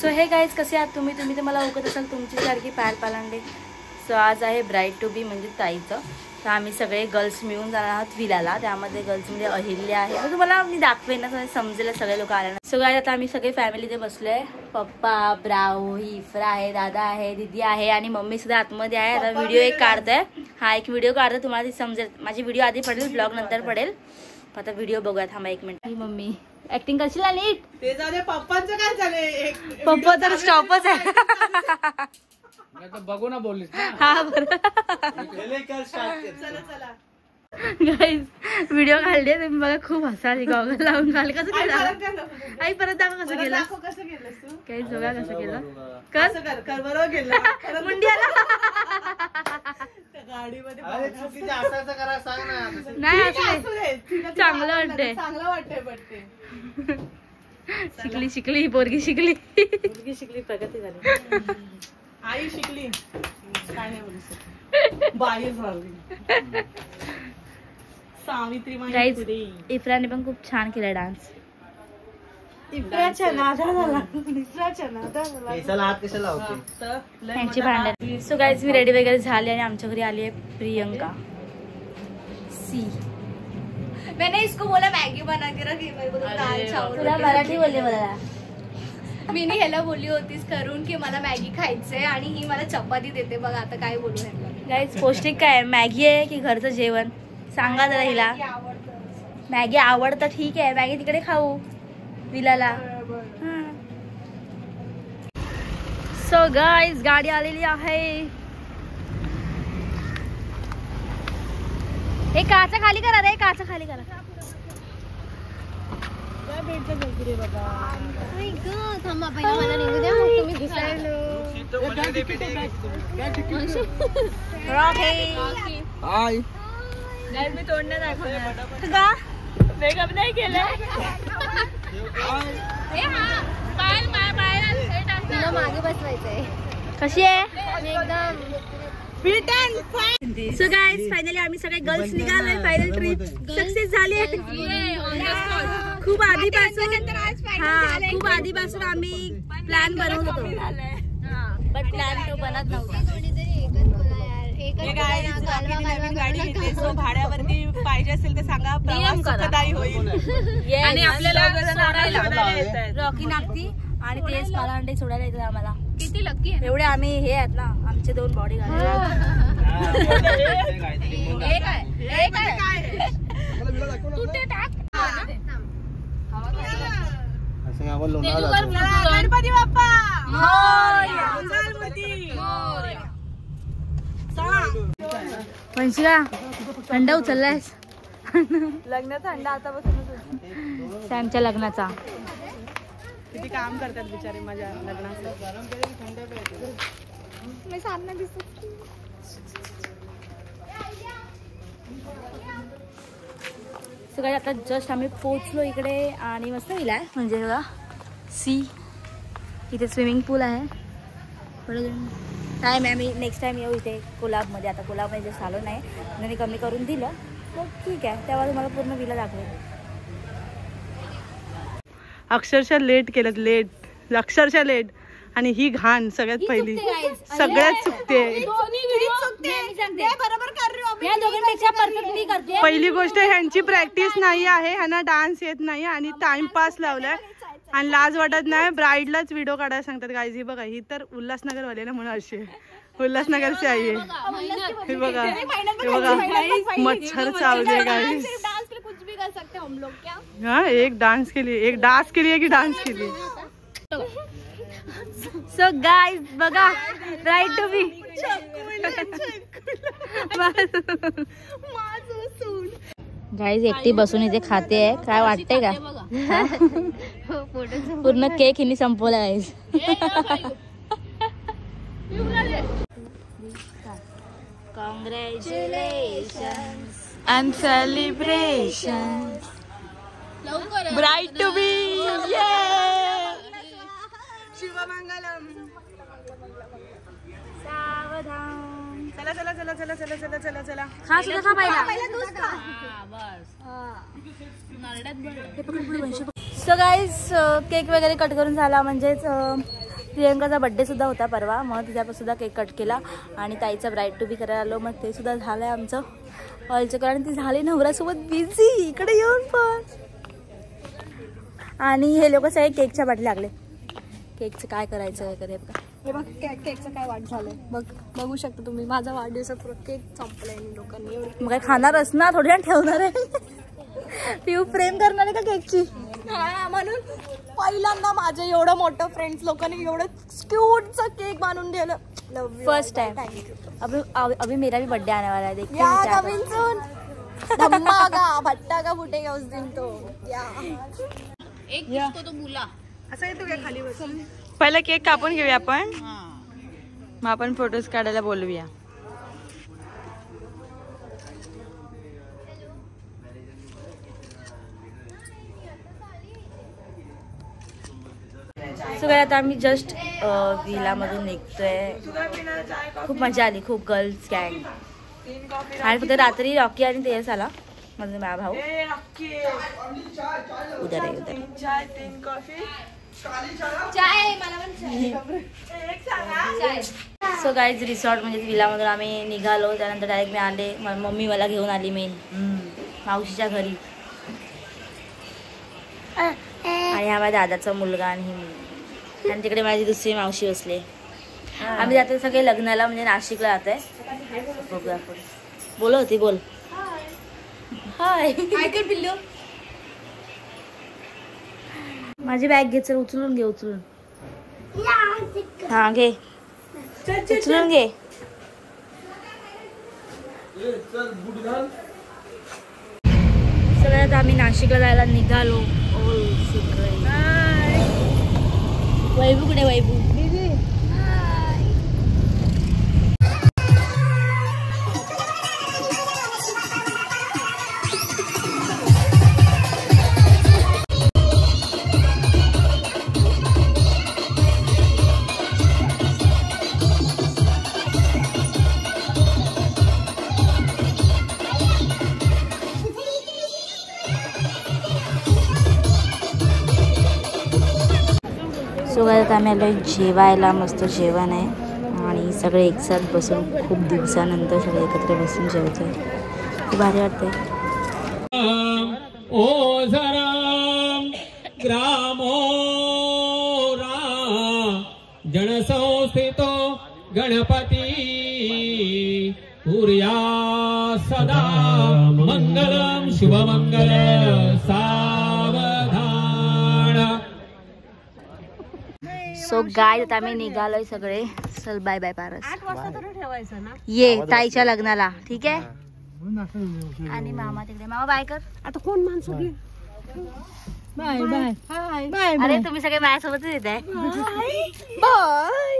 So हे guys कसे आहात तुम्ही तर मला ओळखत असाल तुमची सारखी पायल पालांडे. सो आज आहे ब्राईड टू बी म्हणजे ताईचं. तर आम्ही सगळे गर्ल्स मिळून जाणार आहोत विलाला. त्यामध्ये गर्ल्समध्ये अहिल्या आहे. मग तुम्हाला मी दाखवेन ना समजेल सगळे लोक आले ना. सो गाईज आता आम्ही सगळे फॅमिलीते बसलोय. पप्पा ब्राऊ इफ्रा आहे, दादा आहे, दीदी आहे आणि मम्मी सुद्धा आतमध्ये आहे. आता व्हिडिओ एक काढतोय. हा एक व्हिडिओ काढतोय तुम्हाला समजेल. माझी व्हिडिओ आधी पडेल ब्लॉग नंतर पडेल. आता व्हिडिओ बघूया थांबा 1 मिनिट. मम्मी ऍक्टिंग करशील ना नीट. ते जाऊ दे पप्पांचं काय झालंय. पप्पा तर स्टॉपच आहे. बघू ना बोललीस ना. हा बरं. चला चला गाईज व्हिडिओ काढले तुम्ही बघा. खूप हसाली गॉगल लावून काढले. कसं केलं आई परत दाखव कसं केलं. कसं केलंस तू. काही जोगा कसं केलं कसं कर बरोबर केलं. मुंडियाला गाडीमध्ये नाही असं चांगलं वाटतंय. चांगलं वाटतंय बट शिकली शिकली पोरगी शिकली. पोरगी शिकली प्रगती झाली. आई शिकली काय नाही बोलू शकत. बाई झाली सावित्री गाईज इफ्राने पण खूप छान केला डान्स. इफ्राच्या नादा झाला. इफ्राच्या नादा झाला. त्यांची भांडण. सो गाईज मी रेडी वगैरे झाले आणि आमच्या घरी आली आहे प्रियंका. सी मैंने इसको बोला मैगी बना के रखी. तुला मराठी बोलले मला. मी ह्याला बोलली होतीस करून की मला मॅगी खायचंय आणि ही मला चपाती देते. बघा आता काय बोलू ह्याला. गाईज पौष्टिक काय मॅगी आहे की घरचं जेवण सांगा जरा हिला. मॅगी आवडतं ठीक आहे. मॅगी तिकडे खाऊ विलाला. सो गाईज गाडी आलेली आहे. हे काचा खाली करा रे. काचा खाली करा. थांबा पहिला मला निघू द्या मग तुम्ही दिसायला. हाय मी तोंड दाखवणार का मेकअप नाही केलं. तिला मागे बसवायचंय. कशी आहे एकदम. सो गाईज फायनली आम्ही सगळे गर्ल्स निघालोय. फायनल ट्रिप सक्सेस झाली आहे. खूप आधीपासून आम्ही प्लॅन बनवत होतो बट प्लॅन तो बनत नव्हता. गाडी घेतली. सो भाड्यावरती पाहिजे असेल तर सांगा. प्रवास सुखदायी होईल. आणि आपल्याला रॉकी नागती आणि तेच पालांडे सोडायला येतात आम्हाला. किती लकी आहे. एवढे आम्ही हे आहेत ना आमचे 2 बॉडी गार्ड. गणपती बाप्पा वंशिका थंडा उचललायस. लग्नाचा अंडा आतापासूनच. सॅमच्या लग्नाचा. किती काम करतात बिचारे माझ्या लग्नाचं. मी सामना दिसत. सगळे आता जस्ट आम्ही पोहोचलो इकडे आणि मस्त विला आहे म्हणजे बघा सी. इथे स्विमिंग पूल आहे. टाईम आहे. आम्ही नेक्स्ट टाईम येऊ इथे कोल्हापूरमध्ये. आता कोल्हापूरमध्ये जस्ट आलो नाही त्यांनी कमी करून दिलं मग ठीक आहे. तेव्हा तुम्हाला पूर्ण विला दाखवेल. अक्षरशः लेट केलं. लेट अक्षरशः लेट. आणि ही घाण सगळ्यात पहिली सगळ्यात चुकते. पहिली गोष्ट ह्यांची प्रॅक्टिस नाही आहे. ह्यांना डान्स येत नाही आणि टाइमपास लावलाय आणि लाज वाटत नाही. ब्राईडलाच व्हिडिओ काढायला सांगतात. गाईज ही बघा ही तर उल्हासनगर वाले ना म्हणून अशी उल्हासनगरचे आई आहे. हे बघा हे बघा मच्छर चावले गाईज. हाँ एक डांस के लिए की डांस के लिए. सो गाईज बघा ब्राईड टू बी गाईज एकटी बसून इथे खाते आहे. काय वाटतंय का पूर्ण केक हिने संपवला guys. Congratulations and celebrations. Bride to be. शिवमंगलम. सावधान. चला चला चला चला चला चला चला चला. खा सुद्धा खा पहिला. सो गाईज केक वगैरे कट करून झाला. म्हणजेच प्रियंकाचा बड्डे सुद्धा होता परवा, मग तिच्यापासून सुद्धा केक कट केला आणि ताईचा ब्राईड टू बी करायला आलो. मग ते सुद्धा झालं आहे आमचं ऑलचं. आणि ती झाली नवऱ्यासोबत बिझी इकडे येऊन पण. आणि हे लोक सगळे केकच्या पाठी लागले. केकचं काय करायचं वगैरे बघा. हे बघ केकचं काय वाट झालंय बघू शकता तुम्ही. माझा वाढदिवसात केक संपलाय लोकांनी. मग काय खाणारच ना, थोडी ना ठेवणार आहे. पिऊ प्रेम करणार आहे का केकची? म्हणून पहिल्यांदा माझ्या एवढं मोठं फ्रेंड्स लोकांनी एवढं क्यूटचं केक बनवून दिलं. First time. अभी मेरा भी बर्थडे आने वाला है. देखते या हैं क्या कमिंग सून. धम्मागा भट्टागा फुटेगा उस दिन तो. या एक किसको तो बुला. असं येतो काय खाली बसून? पहिला केक कापून घेऊया आपण, मग आपण फोटोज काढायला बोलूया. सो काय आता आम्ही जस्ट विलामधून निघतोय. खूप मजा आली, खूप गर्ल्स गँग. आणि फक्त रात्री रॉकी आणि तेज आला माझा माझा भाऊ. उद्या रे उद्या. चाय मला पण चाय. सो गाईज रिसॉर्ट म्हणजे विलामधून आम्ही निघालो. त्यानंतर डायरेक्ट मी आले, मम्मी मला घेऊन आली मेन मावशीच्या घरी. आणि हा माझ्या दादाचा मुलगा आणि ही मुलगी. आणि तिकडे माझी दुसरी मावशी बसली. आम्ही जातो सगळे लग्नाला, म्हणजे नाशिकला जातोय. बघूया पुढे. बोल होती बोल. हाय कर पिल्लू. माझी बॅग घे, चल उचलून घे. उचलून हा घे, उचलून घे. सगळ्यात आम्ही नाशिकला जायला निघालो. वैभू कुठे? वैभू सो काय आता आम्ही आलो जेवायला. मस्त जेवण आहे आणि सगळे एकसाथ बसून खूप दिवसानंतर सगळे एकत्र बसून जेवतोय. खूप भारी वाटतंय. ओझराम ग्रामो जनसंस्थितो गणपती कुर्या सदा मंगलम शुभमंगल सावधान. सो गाय आता आम्ही निघालोय सगळे. चल बाय बाय पारस. 8 वाजता तर ठेवायचं ना. ये ताईच्या लग्नाला, ठीक आहे. आणि मामा तिकडे. मामा बाय कर. आता कोण माणसं घे. Bye bye. अरे तुम्ही सगळे माझ्यासोबतच येत आहे. बाय.